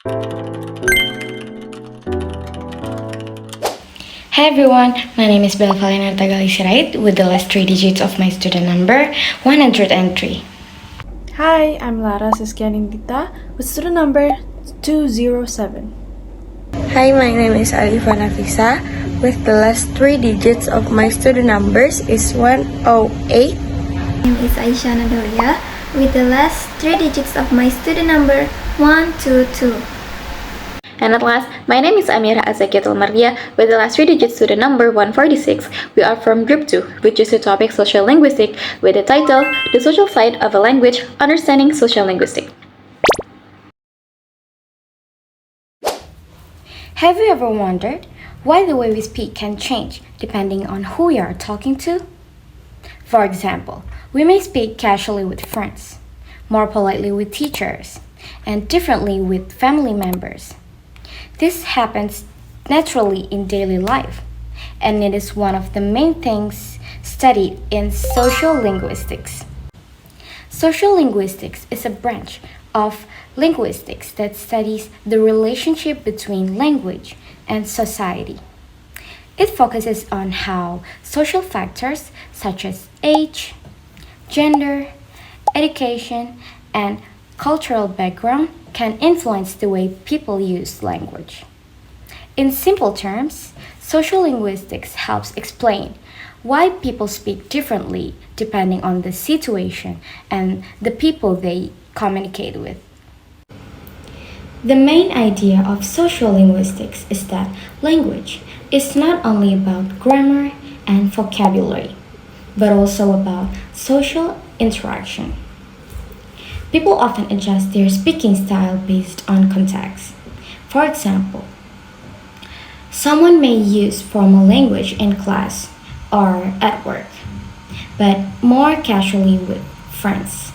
Hi everyone, my name is Belvalena Artaghaly S with the last three digits of my student number 103. Hi, I'm Laras, Anindita with student number 207. Hi, my name is Alifa Nafeesa with the last three digits of my student numbers is 108. My name is Aisyah An Adawiyah with the last three digits of my student number 122. And at last, my name is Amirah Adzakiyatul M with the last three digits student number 146. We are from Group 2, which is the topic Sociolinguistics with the title The Social Side of a Language, Understanding Sociolinguistics. Have you ever wondered why the way we speak can change depending on who we are talking to? For example, we may speak casually with friends, more politely with teachers, and differently with family members. This happens naturally in daily life, and it is one of the main things studied in sociolinguistics. Sociolinguistics is a branch of linguistics that studies the relationship between language and society. It focuses on how social factors such as age, gender, education, and cultural background can influence the way people use language. In simple terms, sociolinguistics helps explain why people speak differently depending on the situation and the people they communicate with. The main idea of sociolinguistics is that language is not only about grammar and vocabulary, but also about social interaction. People often adjust their speaking style based on context. For example, someone may use formal language in class or at work, but more casually with friends.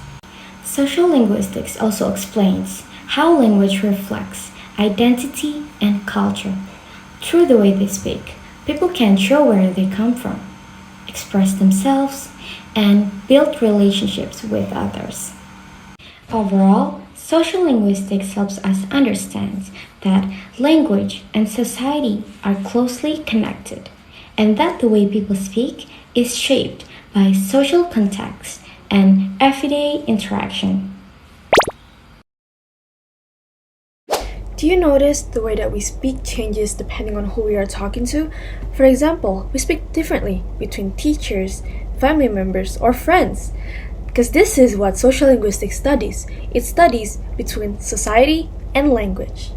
Sociolinguistics also explains how language reflects identity and culture. Through the way they speak, people can show where they come from, express themselves, and build relationships with others. Overall, sociolinguistics helps us understand that language and society are closely connected, and that the way people speak is shaped by social context and everyday interaction. Do you notice the way that we speak changes depending on who we are talking to? For example, we speak differently between teachers, family members, or friends. Because this is what sociolinguistics studies. It studies between society and language.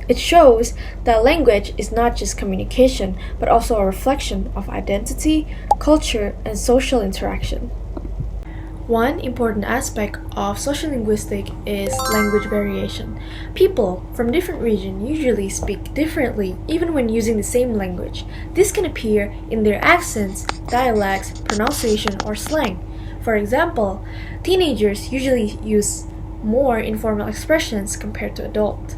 It shows that language is not just communication, but also a reflection of identity, culture, and social interaction. One important aspect of sociolinguistics is language variation. People from different regions usually speak differently even when using the same language. This can appear in their accents, dialects, pronunciation, or slang. For example, teenagers usually use more informal expressions compared to adults.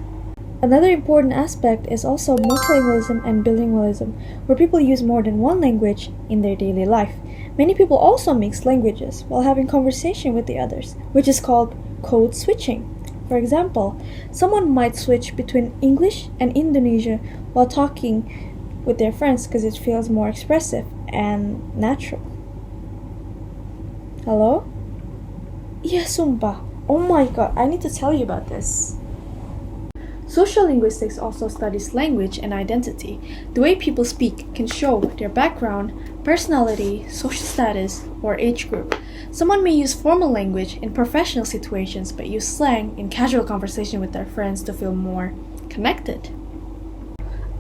Another important aspect is also multilingualism and bilingualism, where people use more than one language in their daily life. Many people also mix languages while having conversation with the others, which is called code switching. For example, someone might switch between English and Indonesian while talking with their friends because it feels more expressive and natural. Hello? Yeah, sumpah. Oh my god, I need to tell you about this. Sociolinguistics also studies language and identity. The way people speak can show their background, personality, social status, or age group. Someone may use formal language in professional situations but use slang in casual conversation with their friends to feel more connected.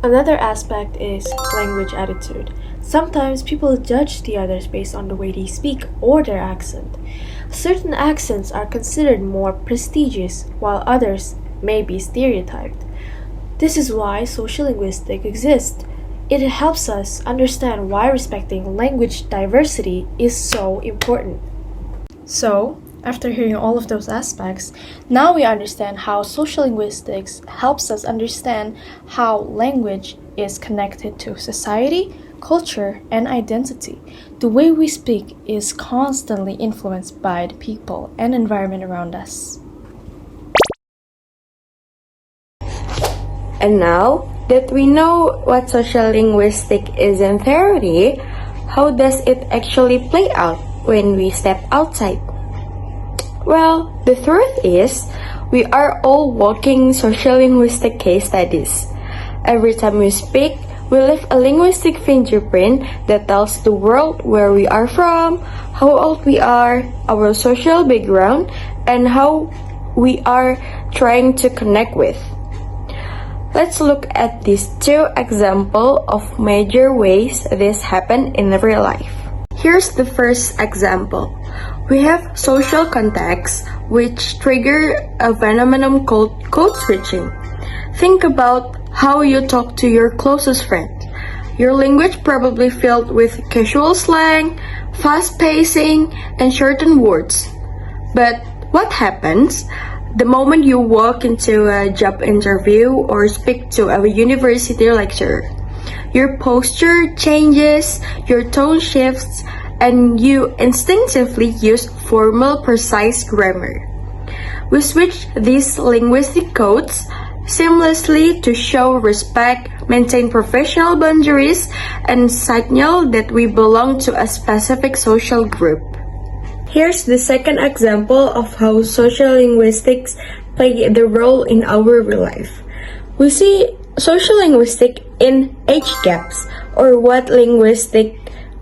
Another aspect is language attitude. Sometimes people judge the others based on the way they speak or their accent. Certain accents are considered more prestigious, while others may be stereotyped. This is why sociolinguistics exists. It helps us understand why respecting language diversity is so important. So, after hearing all of those aspects, now we understand how sociolinguistics helps us understand how language is connected to society, culture, and identity. The way we speak is constantly influenced by the people and environment around us. And now that we know what sociolinguistics is in theory, how does it actually play out when we step outside? Well, the truth is, we are all walking sociolinguistic case studies. Every time we speak, we leave a linguistic fingerprint that tells the world where we are from, how old we are, our social background, and how we are trying to connect with. Let's look at these two examples of major ways this happen in real life. Here's the first example. We have social context which trigger a phenomenon called code switching. Think about how you talk to your closest friend. Your language probably filled with casual slang, fast pacing, and shortened words. But what happens the moment you walk into a job interview or speak to a university lecturer? Your posture changes, your tone shifts, and you instinctively use formal, precise grammar. We switch these linguistic codes seamlessly to show respect, maintain professional boundaries, and signal that we belong to a specific social group. Here's the second example of how sociolinguistics play the role in our real life. We see sociolinguistics in age gaps, or what linguistics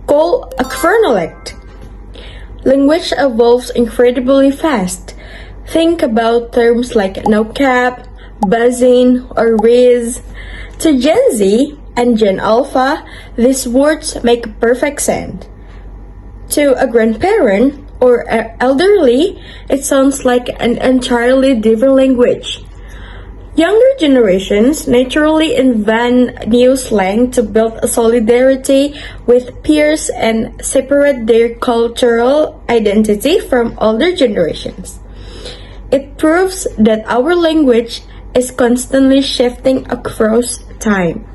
call a chronolect. Language evolves incredibly fast. Think about terms like no cap, buzzing, or riz. To Gen Z and Gen Alpha, these words make perfect sense. To a grandparent or elderly, it sounds like an entirely different language. Younger generations naturally invent new slang to build a solidarity with peers and separate their cultural identity from older generations. It proves that our language is constantly shifting across time.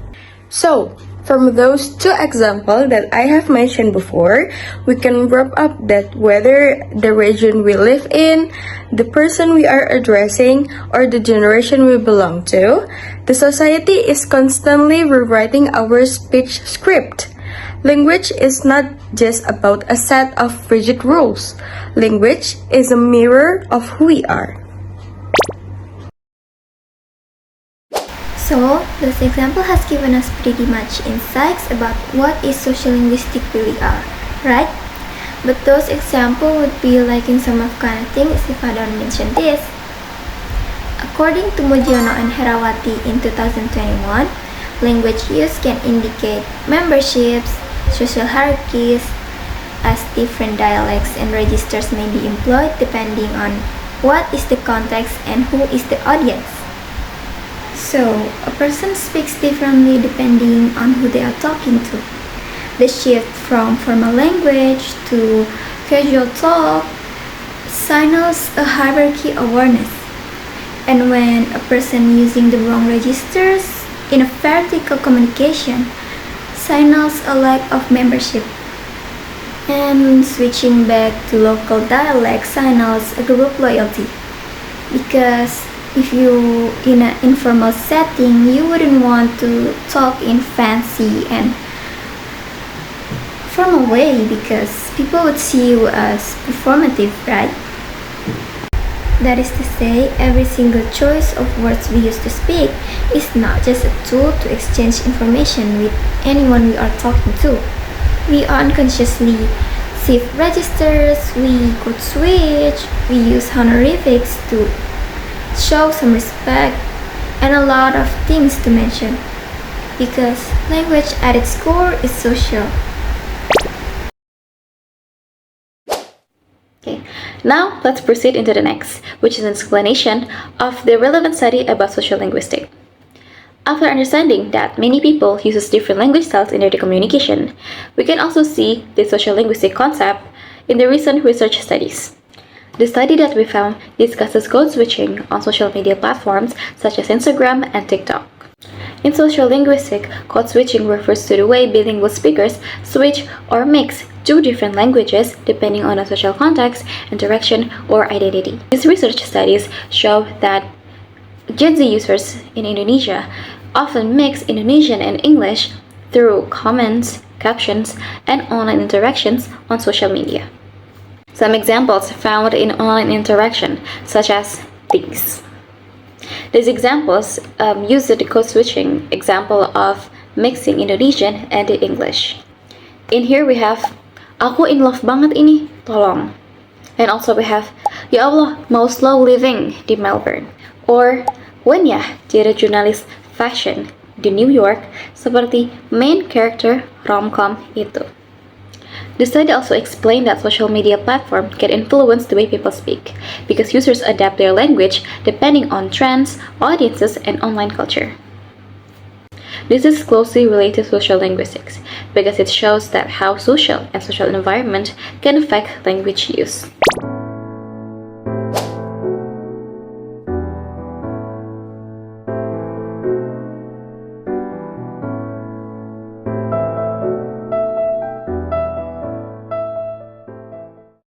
So, from those two examples that I have mentioned before, we can wrap up that whether the region we live in, the person we are addressing, or the generation we belong to, the society is constantly rewriting our speech script. Language is not just about a set of rigid rules. Language is a mirror of who we are. So, this example has given us pretty much insights about what is sociolinguistic really are, right? But those examples would be lacking some of kind of things if I don't mention this. According to Mujiono and Herawati in 2021, language use can indicate memberships, social hierarchies, as different dialects and registers may be employed depending on what is the context and who is the audience. So, a person speaks differently depending on who they are talking to. The shift from formal language to casual talk signals a hierarchy awareness. And when a person using the wrong registers in a vertical communication signals a lack of membership. And switching back to local dialect signals a group loyalty. Because if you in an informal setting, you wouldn't want to talk in fancy and formal way because people would see you as performative, right? That is to say, every single choice of words we use to speak is not just a tool to exchange information with anyone we are talking to. We unconsciously shift registers, we code switch, we use honorifics to show some respect, and a lot of things to mention, because language at its core is social. Okay, now let's proceed into the next, which is an explanation of the relevant study about sociolinguistics. After understanding that many people use different language styles in their communication, we can also see the sociolinguistic concept in the recent research studies. The study that we found discusses code switching on social media platforms such as Instagram and TikTok. In sociolinguistics, code switching refers to the way bilingual speakers switch or mix two different languages depending on a social context, interaction, or identity. These research studies show that Gen Z users in Indonesia often mix Indonesian and English through comments, captions, and online interactions on social media. Some examples found in online interaction, such as these. These examples use the code switching example of mixing Indonesian and English. In here we have, aku in love banget ini, tolong. And also we have, ya Allah, mau slow living di Melbourne. Or, when ya jadi jurnalis fashion di New York seperti main character rom-com itu. The study also explained that social media platforms can influence the way people speak because users adapt their language depending on trends, audiences, and online culture. This is closely related to social linguistics because it shows that how social and social environment can affect language use.